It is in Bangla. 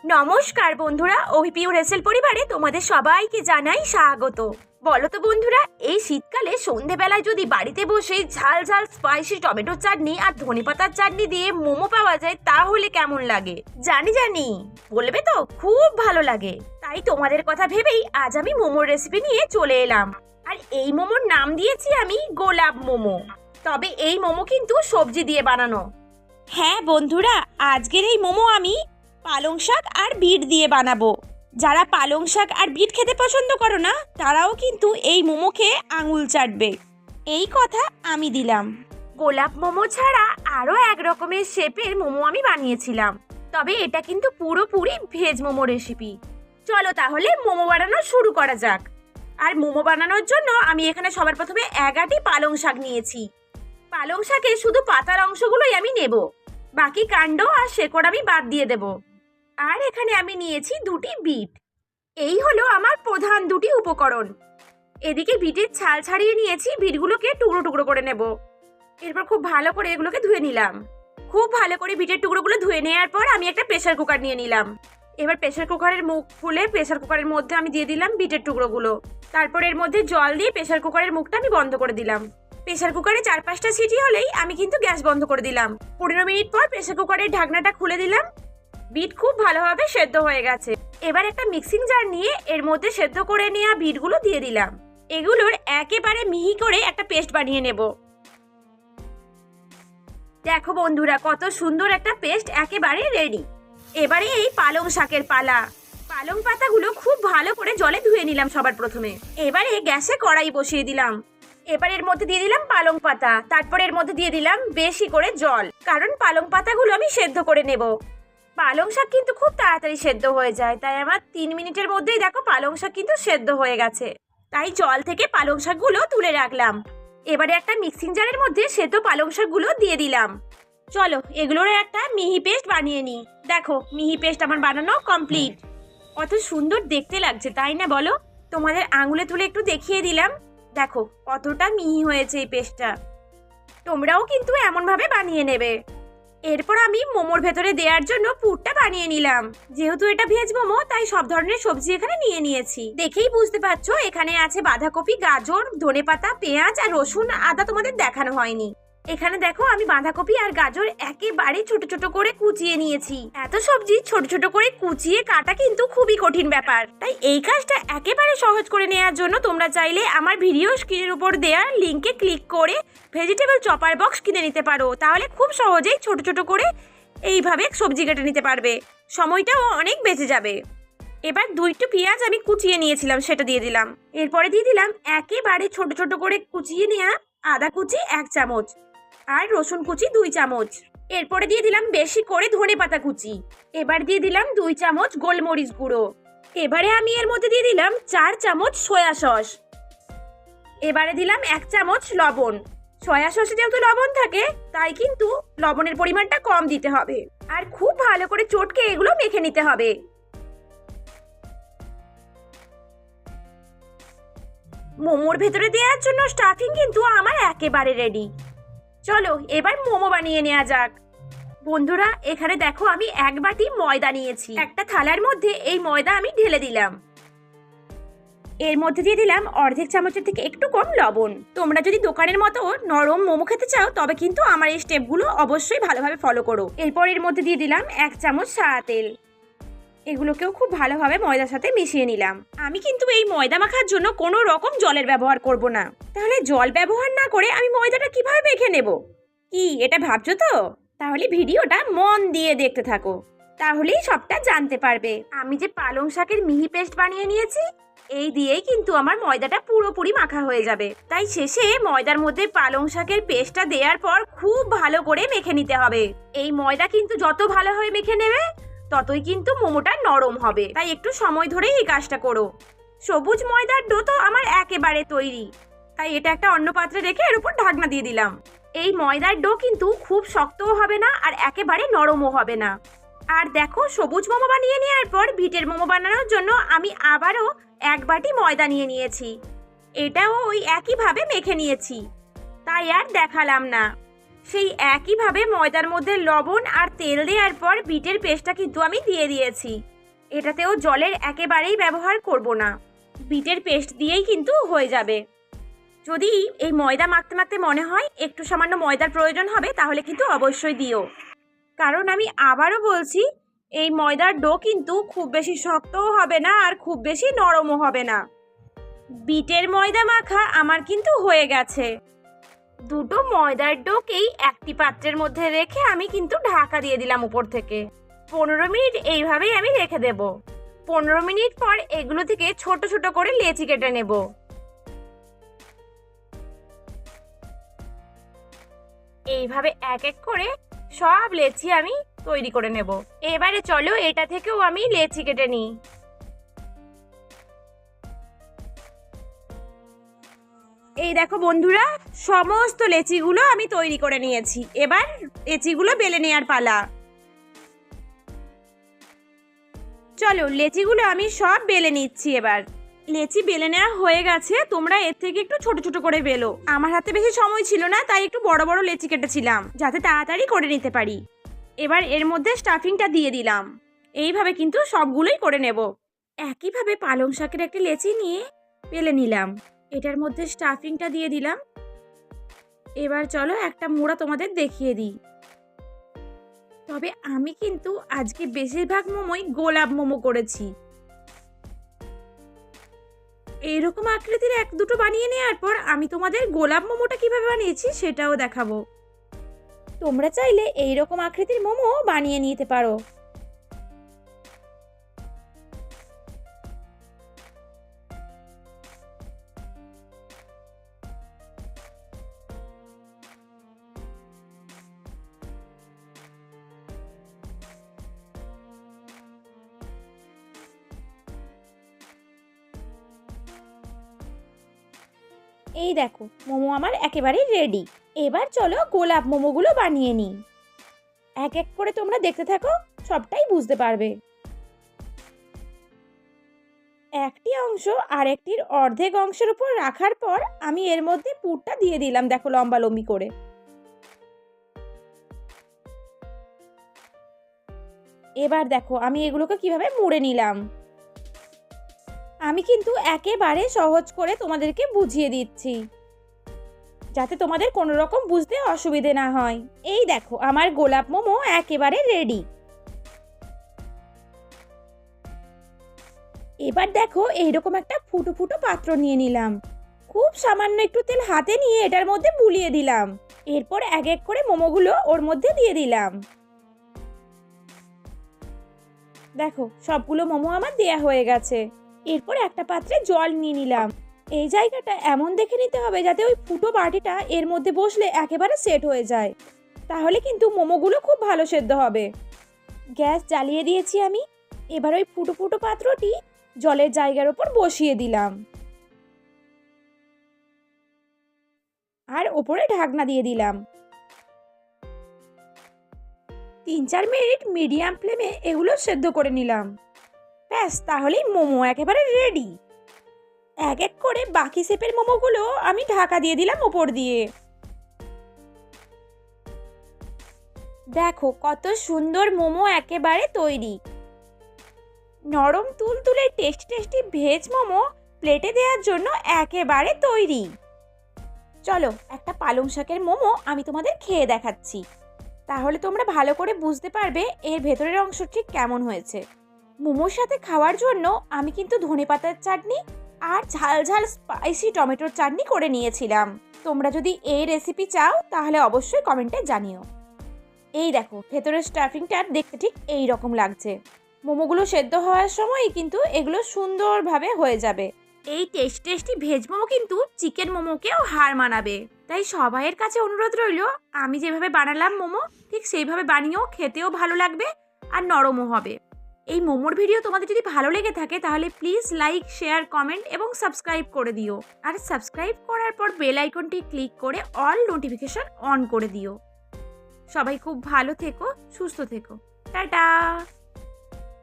নমস্কার বন্ধুরা, অভিপিউ রেসেল পরিবারে তোমাদের সবাইকে জানাই স্বাগত। বলো তো বন্ধুরা, এই শীতকালে সন্ধেবেলায় যদি বাড়িতে বসে ঝাল ঝাল স্পাইসি টমেটো চাটনি আর ধনেপাতার চাটনি দিয়ে মোমো পাওয়া যায় তাহলে কেমন লাগে? জানি জানি বলবে তো, খুব ভালো লাগে। তাই তোমাদের কথা ভেবেই আজ আমি মোমোর রেসিপি নিয়ে চলে এলাম। আর এই মোমোর নাম দিয়েছি আমি গোলাপ মোমো। তবে এই মোমো কিন্তু সবজি দিয়ে বানানো। হ্যাঁ বন্ধুরা, আজকের এই মোমো আমি পালং শাক আর বিট দিয়ে বানাবো। যারা পালং শাক আর বিট খেতে পছন্দ করো না তারাও কিন্তু এই মোমো খেয়ে আঙুল চাটবে, এই কথা আমি দিলাম। গোলাপ মোমো ছাড়া আরও এক রকমের শেপের মোমো আমি বানিয়েছিলাম, তবে এটা কিন্তু পুরোপুরি ভেজ মোমো রেসিপি। চলো তাহলে মোমো বানানো শুরু করা যাক। আর মোমো বানানোর জন্য আমি এখানে সবার প্রথমে 11টি পালং শাক নিয়েছি। পালং শাকের শুধু পাতার অংশগুলোই আমি নেব, বাকি কাণ্ড আর শেকড় আমি বাদ দিয়ে দেব। আর এখানে আমি নিয়েছি 2টি বিট। এই হলো আমার প্রধান 2টি উপকরণ। এদিকে বিটের ছাল ছাড়িয়ে নিয়েছি, বিটগুলোকে টুকরো টুকরো করে নেব। এরপর খুব ভালো করে এগুলোকে ধুয়ে নিলাম। খুব ভালো করে বিটের টুকরোগুলো ধুয়ে নেওয়ার পর আমি একটা প্রেসার কুকার নিয়ে নিলাম। এবার প্রেসার কুকারের মুখ খুলে প্রেসার কুকারের মধ্যে আমি দিয়ে দিলাম বিটের টুকরোগুলো। তারপর এর মধ্যে জল দিয়ে প্রেসার কুকারের মুখটা আমি বন্ধ করে দিলাম। প্রেসার কুকারে 4-5টা সিটি হলেই আমি কিন্তু গ্যাস বন্ধ করে দিলাম। 15 মিনিট পর প্রেসার কুকারের ঢাকনাটা খুলে দিলাম। বিট খুব ভালোভাবে সেদ্ধ হয়ে গেছে। এবার একটা মিক্সিং জার নিয়ে এর মধ্যে সেদ্ধ করে নেওয়া বিটগুলো দিয়ে দিলাম। এগুলোর একেবারে মিহি করে একটা পেস্ট বানিয়ে নেব। দেখো বন্ধুরা, কত সুন্দর একটা পেস্ট একেবারে রেডি। এবারে এই পালং শাকের পালা। পালং পাতাগুলো খুব ভালো করে জলে ধুয়ে নিলাম সবার প্রথমে। এবারে গ্যাসে কড়াই বসিয়ে দিলাম। এবার এর মধ্যে দিয়ে দিলাম পালং পাতা, তারপর এর মধ্যে দিয়ে দিলাম বেশি করে জল, কারণ পালং পাতাগুলো আমি সেদ্ধ করে নেব। পালং শাক কিন্তু খুব তাড়াতাড়ি সেদ্ধ হয়ে যায়, তাই আমার 3 মিনিটের মধ্যেই দেখো পালং শাক কিন্তু সেদ্ধ হয়ে গেছে। তাই জল থেকে পালং শাকগুলো তুলে রাখলাম। এবারে একটা মিক্সিং জারের মধ্যে সেদ্ধ পালং শাকগুলো দিয়ে দিলাম। চলো এগুলোর একটা মিহি পেস্ট বানিয়ে নিই। দেখো মিহি পেস্ট আমার বানানো কমপ্লিট। কত সুন্দর দেখতে লাগছে তাই না বলো? তোমাদের আঙুলে তুলে একটু দেখিয়ে দিলাম। দেখো কতটা মিহি হয়েছে এই পেস্টটা। তোমরাও কিন্তু এমনভাবে বানিয়ে নেবে। এরপর আমি মোমোর ভেতরে দেওয়ার জন্য পুরটা বানিয়ে নিলাম। যেহেতু এটা ভেজ মোমো তাই সব ধরনের সবজি এখানে নিয়ে নিয়েছি। দেখেই বুঝতে পারছো এখানে আছে বাঁধাকপি, গাজর, ধনেপাতা, পেঁয়াজ আর রসুন, আদা তোমাদের দেখানো হয়নি। এখানে দেখো আমি বাঁধাকপি আর গাজর একেবারে ছোট ছোট করে কুচিয়ে নিয়েছি। এত সবজি ছোট ছোট করে কুচিয়ে কাটা কিন্তু খুবই কঠিন ব্যাপার, তাই এই কাজটা একেবারে সহজ করে নেওয়ার জন্য তোমরা চাইলে আমার ভিডিও স্ক্রিনের উপর দেওয়া লিংকে ক্লিক করে ভেজিটেবল চপার বক্স কিনে নিতে পারো। তাহলে খুব সহজেই ছোট ছোট করে এইভাবে সবজি কেটে নিতে পারবে, সময়টাও অনেক বেঁচে যাবে। এবার 2টি পেঁয়াজ আমি কুচিয়ে নিয়েছিলাম, সেটা দিয়ে দিলাম। এরপরে দিয়ে দিলাম একেবারে ছোট ছোট করে কুচিয়ে নেওয়া আদা কুচি 1 চামচ আর রসুন কুচি 2 চামচ। এরপরে দিয়ে দিলাম বেশি করে ধনেপাতা কুচি। এবার দিয়ে দিলাম 2 চামচ গোলমরিচ গুঁড়ো। এবারে আমি এর মধ্যে দিয়ে দিলাম 4 চামচ সয়া সস। এবারে দিলাম 1 চামচ লবণ। সয়া সসে যেহেতু লবণ থাকে তাই কিন্তু লবণের পরিমাণটা কম দিতে হবে। আর খুব ভালো করে চটকে এগুলো মেখে নিতে হবে। মোমোর ভেতরে দেওয়ার জন্য স্টাফিং কিন্তু আমার একেবারে রেডি। চলো এবার মোমো বানিয়ে নেওয়া যাক। বন্ধুরা এখানে দেখো আমি 1 বাটি ময়দা নিয়েছি। একটা থালার মধ্যে এই ময়দা আমি ঢেলে দিলাম। এর মধ্যে দিয়ে দিলাম অর্ধেক চামচের থেকে একটু কম লবণ। তোমরা যদি দোকানের মতো নরম মোমো খেতে চাও তবে কিন্তু আমার এই স্টেপগুলো অবশ্যই ভালোভাবে ফলো করো। এরপর এর মধ্যে দিয়ে দিলাম 1 চামচ সাদা তেল। এগুলোকেও খুব ভালোভাবে ময়দার সাথে মিশিয়ে নিলাম। আমি কিন্তু এই ময়দা মাখার জন্য কোনো রকম জলের ব্যবহার করব না। তাহলে জল ব্যবহার না করে আমি ময়দাটা কিভাবে মেখে নেব? কি এটা ভাবছো তো? তাহলে ভিডিওটা মন দিয়ে দেখতে থাকো, তাহলেই সবটা জানতে পারবে। আমি যে পালং শাকের মিহি পেস্ট বানিয়ে নিয়েছি এই দিয়েই কিন্তু আমার ময়দাটা পুরোপুরি মাখা হয়ে যাবে। তাই শেষে ময়দার মধ্যে পালং শাকের পেস্টটা দেওয়ার পর খুব ভালো করে মেখে নিতে হবে। এই ময়দা কিন্তু যত ভালোভাবে মেখে নেবে ততই কিন্তু মোমোটা নরম হবে, তাই একটু সময় ধরেই এই কাজটা করো। সবুজ ময়দার ডো তো আমার একেবারে তৈরি, তাই এটা একটা অন্য পাত্রে রেখে এর উপর ঢাকনা দিয়ে দিলাম। এই ময়দার ডো কিন্তু খুব শক্তও হবে না আর একেবারে নরমও হবে না। আর দেখো সবুজ মোমো বানিয়ে নেওয়ার পর বিটের মোমো বানানোর জন্য আমি আবারও 1 বাটি ময়দা নিয়ে নিয়েছি। এটাও ওই একইভাবে মেখে নিয়েছি, তাই আর দেখালাম না। সেই একইভাবে ময়দার মধ্যে লবণ আর তেল দেওয়ার পর বিটের পেস্টটা কিন্তু আমি দিয়ে দিয়েছি। এটাতেও জলের একেবারেই ব্যবহার করব না, বিটের পেস্ট দিয়েই কিন্তু হয়ে যাবে। যদি এই ময়দা মাখতে মাখতে মনে হয় একটু সামান্য ময়দার প্রয়োজন হবে, তাহলে কিন্তু অবশ্যই দিও। কারণ আমি আবারও বলছি, এই ময়দার ডো কিন্তু খুব বেশি শক্তও হবে না আর খুব বেশি নরমও হবে না। বিটের ময়দা মাখা আমার কিন্তু হয়ে গেছে। দুটো ময়দার ডোকেই একটি পাত্রের মধ্যে রেখে আমি কিন্তু ঢাকা দিয়ে দিলাম উপর থেকে। 15 মিনিট এইভাবেই আমি রেখে দেব। 15 মিনিট পর এগুলো থেকে ছোট ছোট করে লেচি কেটে নেব। এইভাবে এক এক করে সব লেচি আমি তৈরি করে নেব। এবারে চলো এটা থেকেও আমি লেচি কেটে নিই। এই দেখো বন্ধুরা, সমস্ত লেচিগুলো আমি তৈরি করে নিয়েছি। এবার লেচিগুলো বেলে নেওয়ার পালা। চলো লেচিগুলো আমি সব বেলে নিচ্ছি। এবার লেচি বেলে নেওয়া হয়ে গেছে। তোমরা এর থেকে একটু ছোট ছোট করে বেলো। আমার হাতে বেশি সময় ছিল না, তাই একটু বড় বড় লেচি কেটেছিলাম যাতে তাড়াতাড়ি করে নিতে পারি। এবার এর মধ্যে স্টাফিংটা দিয়ে দিলাম। এইভাবে কিন্তু সবগুলোই করে নেব। একইভাবে পালং শাকের একটা লেচি নিয়ে বেলে নিলাম, এটার মধ্যে স্টাফিংটা দিয়ে দিলাম। এবার চলো একটা মোড়া তোমাদের দেখিয়ে দিই। তবে আমি কিন্তু আজকে বেশিরভাগ মোমোই গোলাপ মোমো করেছি। এইরকম আকৃতির এক দুটো বানিয়ে নেওয়ার পর আমি তোমাদের গোলাপ মোমোটা কিভাবে বানিয়েছি সেটাও দেখাবো। তোমরা চাইলে এইরকম আকৃতির মোমো বানিয়ে নিতে পারো। এই দেখো মোমো আমার একেবারেই রেডি। এবার চলো গোলাপ মোমোগুলো বানিয়ে নিই। এক এক করে তোমরা দেখতে থাকো, সবটাই বুঝতে পারবে। একটি অংশ আরেকটির অর্ধেক অংশের উপর রাখার পর আমি এর মধ্যে পুরটা দিয়ে দিলাম, দেখো লম্বা লম্বি করে। এবার দেখো আমি এগুলোকে কিভাবে মুড়ে নিলাম। আমি কিন্তু একেবারে সহজ করে তোমাদেরকে বুঝিয়ে দিচ্ছি, যাতে তোমাদের কোনো রকম বুঝতে অসুবিধে না হয়। এই দেখো আমার গোলাপ মোমো একেবারে রেডি। এবার দেখো এইরকম একটা ফুটো ফুটো পাত্র নিয়ে নিলাম। খুব সামান্য একটু তেল হাতে নিয়ে এটার মধ্যে বুলিয়ে দিলাম। এরপর এক এক করে মোমোগুলো ওর মধ্যে দিয়ে দিলাম। দেখো সবগুলো মোমো আমার দেয়া হয়ে গেছে। এরপর একটা পাত্রে জল নিয়ে নিলাম। এই জায়গাটা এমন দেখে নিতে হবে যাতে ওই ফুটো বাটিটা এর মধ্যে বসলে একেবারে সেট হয়ে যায়, তাহলে কিন্তু মোমোগুলো খুব ভালো সেদ্ধ হবে। গ্যাস জ্বালিয়ে দিয়েছি আমি। এবার ওই ফুটো ফুটো পাত্রটি জলের জায়গার উপর বসিয়ে দিলাম আর ওপরে ঢাকনা দিয়ে দিলাম। 3-4 মিনিট মিডিয়াম ফ্লেমে এগুলো সেদ্ধ করে নিলাম। ব্যাস, তাহলেই মোমো একেবারে রেডি। এক এক করে বাকি শেপের মোমোগুলো আমি ঢাকা দিয়ে দিলাম ওপর দিয়ে। দেখো কত সুন্দর মোমো একেবারে তৈরি। নরম তুলতুলে টেস্টি ভেজ মোমো প্লেটে দেওয়ার জন্য একেবারে তৈরি। চলো একটা পালং শাকের মোমো আমি তোমাদের খেয়ে দেখাচ্ছি, তাহলে তোমরা ভালো করে বুঝতে পারবে এর ভেতরের অংশ ঠিক কেমন হয়েছে। মোমোর সাথে খাওয়ার জন্য আমি কিন্তু ধনেপাতার চাটনি আর ঝাল ঝাল স্পাইসি টমেটোর চাটনি করে নিয়েছিলাম। তোমরা যদি এই রেসিপি চাও তাহলে অবশ্যই কমেন্টে জানিও। এই দেখো ভেতরের স্টাফিংটা দেখতে ঠিক এই রকম লাগছে। মোমোগুলো সেদ্ধ হওয়ার সময় কিন্তু এগুলো সুন্দরভাবে হয়ে যাবে। এই টেস্টি ভেজ মোমো কিন্তু চিকেন মোমোকেও হার মানাবে। তাই সবাইয়ের কাছে অনুরোধ রইল, আমি যেভাবে বানালাম মোমো ঠিক সেইভাবে বানিয়েও খেতেও ভালো লাগবে আর নরমও হবে। এই মোমোর ভিডিও তোমাদের যদি ভালো লেগে থাকে তাহলে প্লিজ লাইক, শেয়ার, কমেন্ট এবং সাবস্ক্রাইব করে দিও। আর সাবস্ক্রাইব করার পর বেল আইকনটি ক্লিক করে অল নোটিফিকেশন অন করে দিও। সবাই খুব ভালো থেকো, সুস্থ থেকো। টাটা।